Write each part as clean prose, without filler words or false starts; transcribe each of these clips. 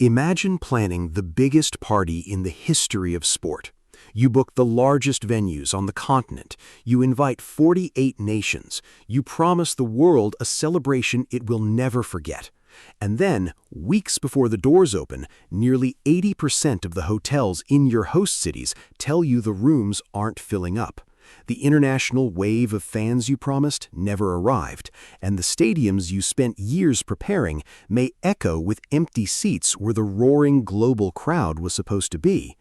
Imagine planning the biggest party in the history of sport. You book the largest venues on the continent. You invite 48 nations. You promise the world a celebration it will never forget. And then, weeks before the doors open, nearly 80% of the hotels in your host cities tell you the rooms aren't filling up. The international wave of fans you promised never arrived, and the stadiums you spent years preparing may echo with empty seats where the roaring global crowd was supposed to be.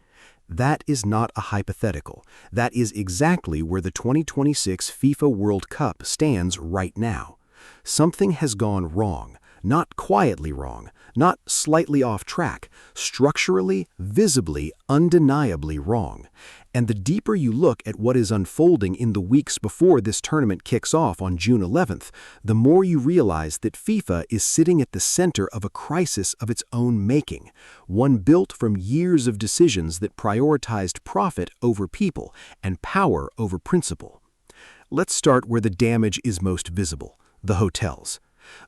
That is not a hypothetical. That is exactly where the 2026 FIFA World Cup stands right now. Something has gone wrong. Not quietly wrong, not slightly off track, structurally, visibly, undeniably wrong. And the deeper you look at what is unfolding in the weeks before this tournament kicks off on June 11th, the more you realize that FIFA is sitting at the center of a crisis of its own making, one built from years of decisions that prioritized profit over people and power over principle. Let's start where the damage is most visible: the hotels.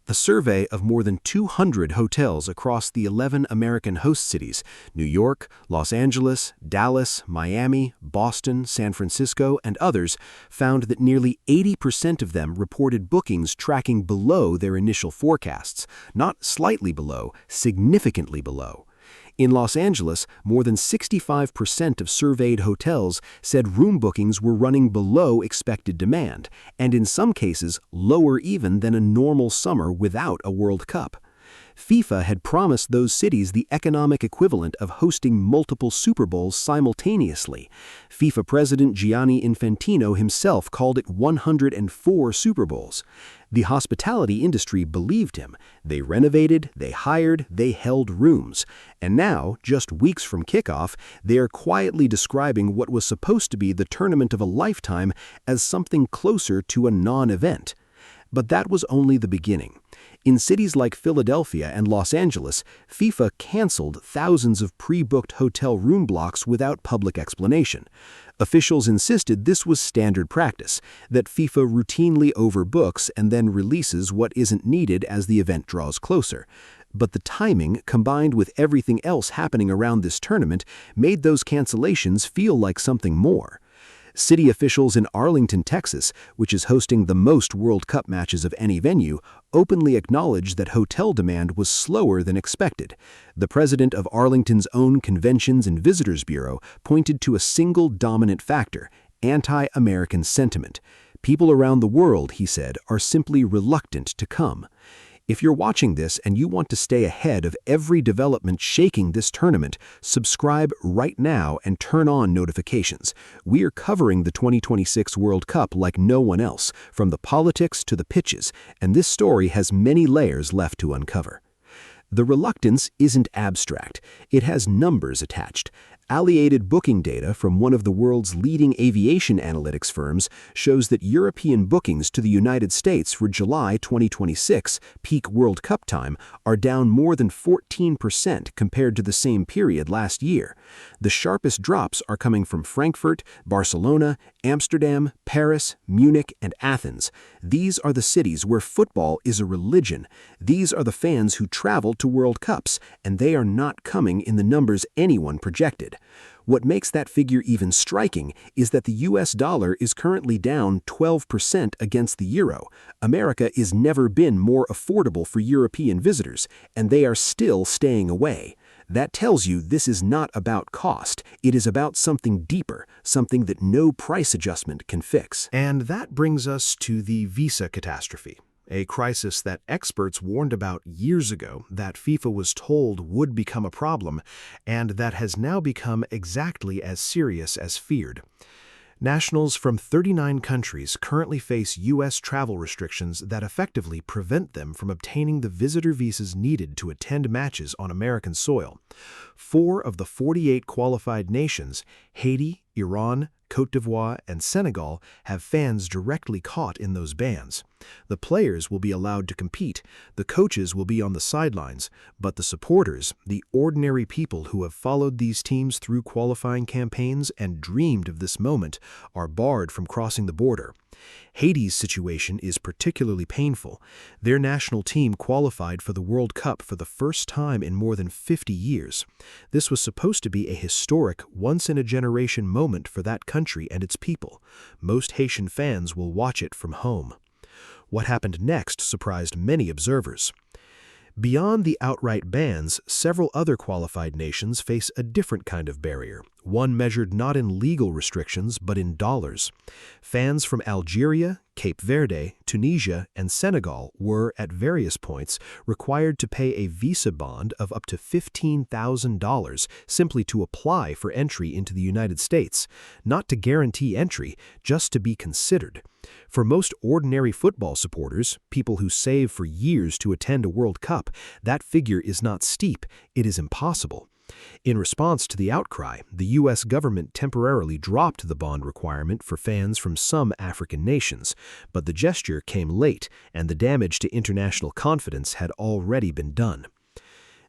A survey of more than 200 hotels across the 11 American host cities, New York, Los Angeles, Dallas, Miami, Boston, San Francisco, and others, found that nearly 80% of them reported bookings tracking below their initial forecasts, not slightly below, significantly below. In Los Angeles, more than 65% of surveyed hotels said room bookings were running below expected demand, and in some cases lower even than a normal summer without a World Cup. FIFA had promised those cities the economic equivalent of hosting multiple Super Bowls simultaneously. FIFA President Gianni Infantino himself called it 104 Super Bowls. The hospitality industry believed him. They renovated, they hired, they held rooms. And now, just weeks from kickoff, they are quietly describing what was supposed to be the tournament of a lifetime as something closer to a non-event. But that was only the beginning. In cities like Philadelphia and Los Angeles, FIFA canceled thousands of pre-booked hotel room blocks without public explanation. Officials insisted this was standard practice, that FIFA routinely overbooks and then releases what isn't needed as the event draws closer. But the timing, combined with everything else happening around this tournament, made those cancellations feel like something more. City officials in Arlington, Texas, which is hosting the most World Cup matches of any venue, openly acknowledged that hotel demand was slower than expected. The president of Arlington's own Conventions and Visitors Bureau pointed to a single dominant factor: anti-American sentiment. People around the world, he said, are simply reluctant to come. If you're watching this and you want to stay ahead of every development shaking this tournament, subscribe right now and turn on notifications. We are covering the 2026 World Cup like no one else, from the politics to the pitches, and this story has many layers left to uncover. The reluctance isn't abstract. It has numbers attached. Alliated booking data from one of the world's leading aviation analytics firms shows that European bookings to the United States for July 2026, peak World Cup time, are down more than 14% compared to the same period last year. The sharpest drops are coming from Frankfurt, Barcelona, Amsterdam, Paris, Munich, and Athens. These are the cities where football is a religion. These are the fans who travel to World Cups, and they are not coming in the numbers anyone projected. What makes that figure even striking is that the US dollar is currently down 12% against the euro. America has never been more affordable for European visitors, and they are still staying away. That tells you this is not about cost. It is about something deeper, something that no price adjustment can fix. And that brings us to the visa catastrophe, a crisis that experts warned about years ago, that FIFA was told would become a problem, and that has now become exactly as serious as feared. Nationals from 39 countries currently face U.S. travel restrictions that effectively prevent them from obtaining the visitor visas needed to attend matches on American soil. 4 of the 48 qualified nations, Haiti, Iran, Côte d'Ivoire, and Senegal have fans directly caught in those bans. The players will be allowed to compete, the coaches will be on the sidelines, but the supporters, the ordinary people who have followed these teams through qualifying campaigns and dreamed of this moment, are barred from crossing the border. Haiti's situation is particularly painful. Their national team qualified for the World Cup for the first time in more than 50 years. This was supposed to be a historic, once-in-a-generation moment for that country and its people. Most Haitian fans will watch it from home. What happened next surprised many observers. Beyond the outright bans, several other qualified nations face a different kind of barrier, one measured not in legal restrictions but in dollars. Fans from Algeria, Cape Verde, Tunisia, and Senegal were, at various points, required to pay a visa bond of up to $15,000 simply to apply for entry into the United States, not to guarantee entry, just to be considered. For most ordinary football supporters, people who save for years to attend a World Cup, that figure is not steep, it is impossible. In response to the outcry, the U.S. government temporarily dropped the bond requirement for fans from some African nations, but the gesture came late, and the damage to international confidence had already been done.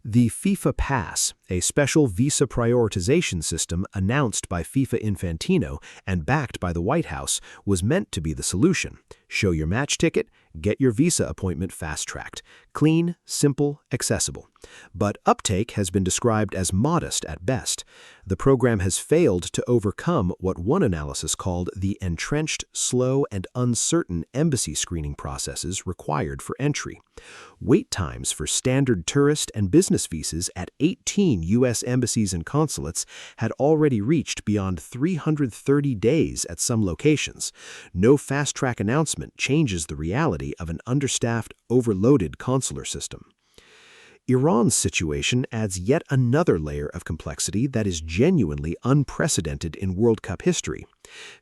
The FIFA Pass, a special visa prioritization system announced by FIFA Infantino and backed by the White House, was meant to be the solution. Show your match ticket, get your visa appointment fast-tracked. Clean, simple, accessible. But uptake has been described as modest at best. The program has failed to overcome what one analysis called the entrenched, slow, and uncertain embassy screening processes required for entry. Wait times for standard tourist and business visas at 18 U.S. embassies and consulates had already reached beyond 330 days at some locations. No fast-track announcement changes the reality of an understaffed, overloaded consular system. Iran's situation adds yet another layer of complexity that is genuinely unprecedented in World Cup history.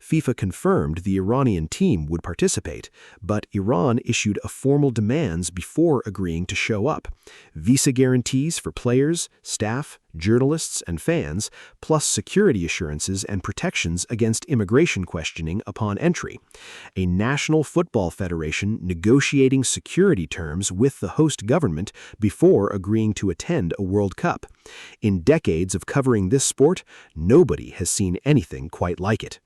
FIFA confirmed the Iranian team would participate, but Iran issued a formal demands before agreeing to show up. Visa guarantees for players, staff, journalists, and fans, plus security assurances and protections against immigration questioning upon entry. A national football federation negotiating security terms with the host government before agreeing to attend a World Cup. In decades of covering this sport, nobody has seen anything quite like it.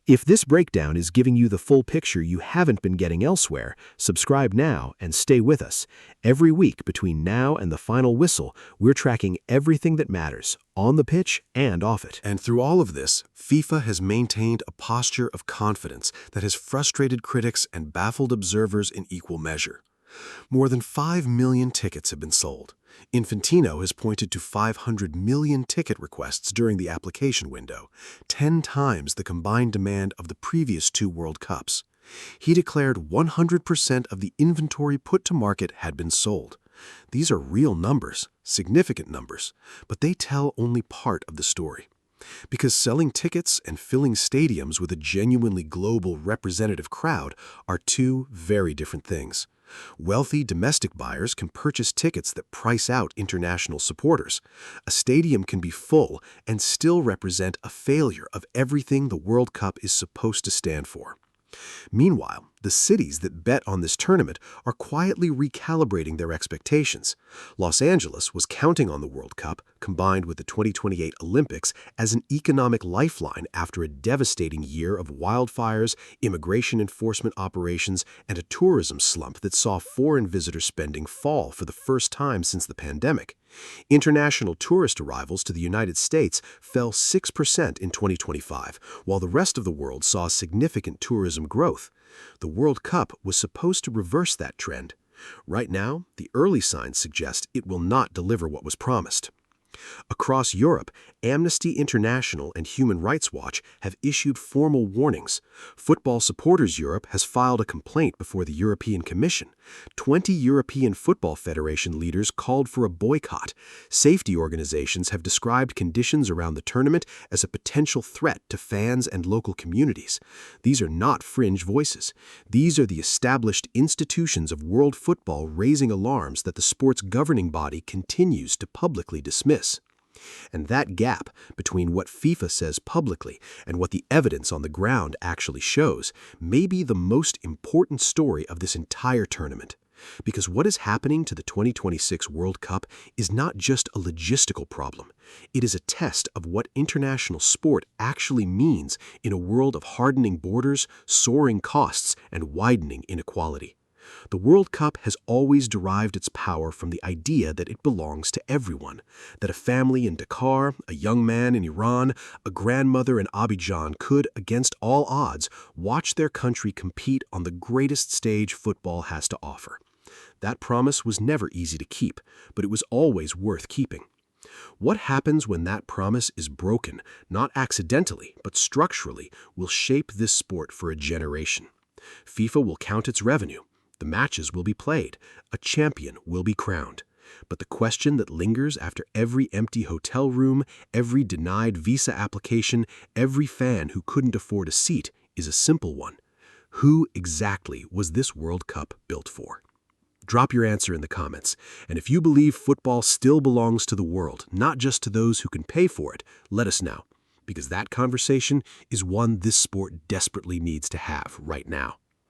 If this breakdown is giving you the full picture you haven't been getting elsewhere, subscribe now and stay with us. Every week between now and the final whistle, we're tracking everything that matters, on the pitch and off it. And through all of this, FIFA has maintained a posture of confidence that has frustrated critics and baffled observers in equal measure. More than 5 million tickets have been sold. Infantino has pointed to 500 million ticket requests during the application window, 10 times the combined demand of the previous 2 World Cups. He declared 100% of the inventory put to market had been sold. These are real numbers, significant numbers, but they tell only part of the story. Because selling tickets and filling stadiums with a genuinely global representative crowd are two very different things. Wealthy domestic buyers can purchase tickets that price out international supporters. A stadium can be full and still represent a failure of everything the World Cup is supposed to stand for. Meanwhile, the cities that bet on this tournament are quietly recalibrating their expectations. Los Angeles was counting on the World Cup, combined with the 2028 Olympics, as an economic lifeline after a devastating year of wildfires, immigration enforcement operations, and a tourism slump that saw foreign visitor spending fall for the first time since the pandemic. International tourist arrivals to the United States fell 6% in 2025, while the rest of the world saw significant tourism growth. The World Cup was supposed to reverse that trend. Right now, the early signs suggest it will not deliver what was promised. Across Europe, Amnesty International and Human Rights Watch have issued formal warnings. Football Supporters Europe has filed a complaint before the European Commission. 20 European football federation leaders called for a boycott. Safety organizations have described conditions around the tournament as a potential threat to fans and local communities. These are not fringe voices. These are the established institutions of world football raising alarms that the sport's governing body continues to publicly dismiss. And that gap between what FIFA says publicly and what the evidence on the ground actually shows may be the most important story of this entire tournament. Because what is happening to the 2026 World Cup is not just a logistical problem. It is a test of what international sport actually means in a world of hardening borders, soaring costs, and widening inequality. The World Cup has always derived its power from the idea that it belongs to everyone, that a family in Dakar, a young man in Iran, a grandmother in Abidjan could, against all odds, watch their country compete on the greatest stage football has to offer. That promise was never easy to keep, but it was always worth keeping. What happens when that promise is broken, not accidentally, but structurally, will shape this sport for a generation. FIFA will count its revenue. The matches will be played. A champion will be crowned. But the question that lingers after every empty hotel room, every denied visa application, every fan who couldn't afford a seat is a simple one. Who exactly was this World Cup built for? Drop your answer in the comments. And if you believe football still belongs to the world, not just to those who can pay for it, let us know. Because that conversation is one this sport desperately needs to have right now.